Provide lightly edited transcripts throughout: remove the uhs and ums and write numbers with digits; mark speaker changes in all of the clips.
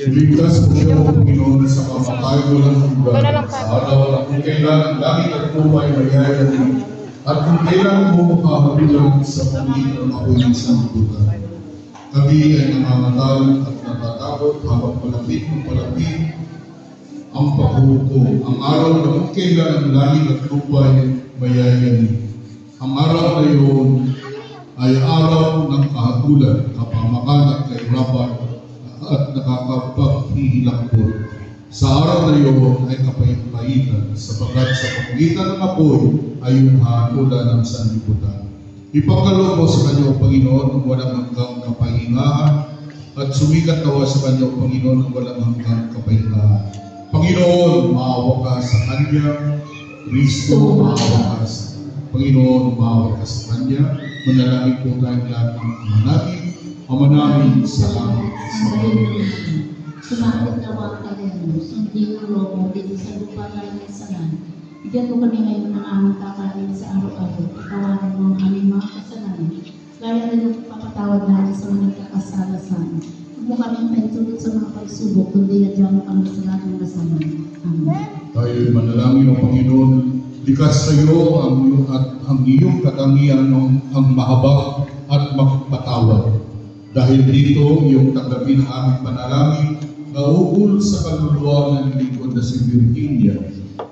Speaker 1: Iligtas mo siya, O Panginoon, sa kamatayan mo ng lugar, sa araw kung kailan ang langit at lupa ay mayayari, at kung kailan mo makahabilan sa pangit ng apoy ng sanlibutan. Kami ay nangangatal at natatakot habang palapit ng palapit ang paghukom. Ang araw na kung kailan ang langit at lupa ay mayayari. Ang araw na iyon ay araw ng kahatulan, kapamakan at kahirapan, at nakakapaghihilakbol. Sa araw na iyon ay kapait-paitan, sapagkat sa pamagitan ng apoy ay yung hatulan ng sanlibutan. Ipagkaloob mo sa kanya, O Panginoon, ang walang hanggang kapahingahan, at sumikat nawa sa kanya, O Panginoon, ang walang hanggang kapahingahan. Panginoon, maawa ka sa kanya. Kristo, maawa ka sa Panginoon, maawa ka sa kanya. Manalangin po tayong lahat ng Ama namin. Ama namin sa langit, sa
Speaker 2: sumakot nawa ka rin, sundin ang loob mo dito sa lupa namin sa langit. Bigyan mo kami ngayon ng aming kakanin sa araw-araw. Patawarin mo ang aming mga kasalanan. Gaya na yung papatawad natin sa mga nagkakasala sa amin. Huwag mo kami paitulot sa mga pagsubok, kundi adyan mo kami sa lahat ng masama. Amen.
Speaker 1: Tayo'y manalangin, O Panginoon. Likas sa iyo ang iyong katangian ang mahabag at magpatawad. Dahil dito, iyong tanggapin ang aming panalangin na ukol sa kaluluwa ng lingkod na si Virginia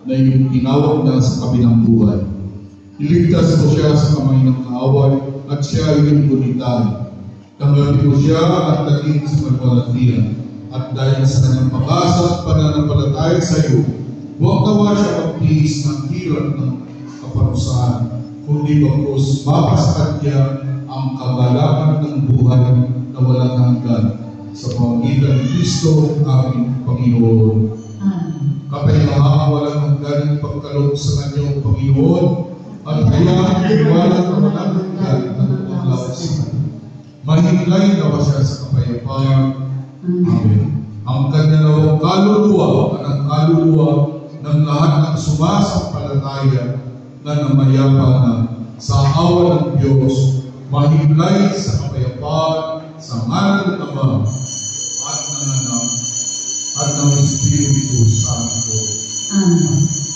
Speaker 1: na iyong tinawag na sa kabilang buhay. Iligtas mo siya sa kamay ng kaaway at siya ay iyong gunitan. Tanggapin mo siya at dating sa magwalatian. At dahil sa kanyang pag-asa at pananampalataya sa iyo, huwag nawa siya magtiis ng hirap ng kaparusahan, kundi bagkus mapasakat niya ang kagalakan ng buhay na walang hanggan sa pamamagitan ni Kristo aming Panginoon. Kapahingahan walang hanggan ang pagkaloob sa kanyang Panginoon at hayaan iwanan ang walang hanggan ang paglaw sa kanya. Mahiglay nawa siya sa kapayapaan. Amen. Ang kanyang kaluluwa at ang kaluluwa ng lahat ng sumasampalataya na namayapa na sa awa ng Diyos, mahiglay sa kapayapaan sa ngalan ng Ama at ng Anak at ng Espiritu Santo.
Speaker 2: Amen.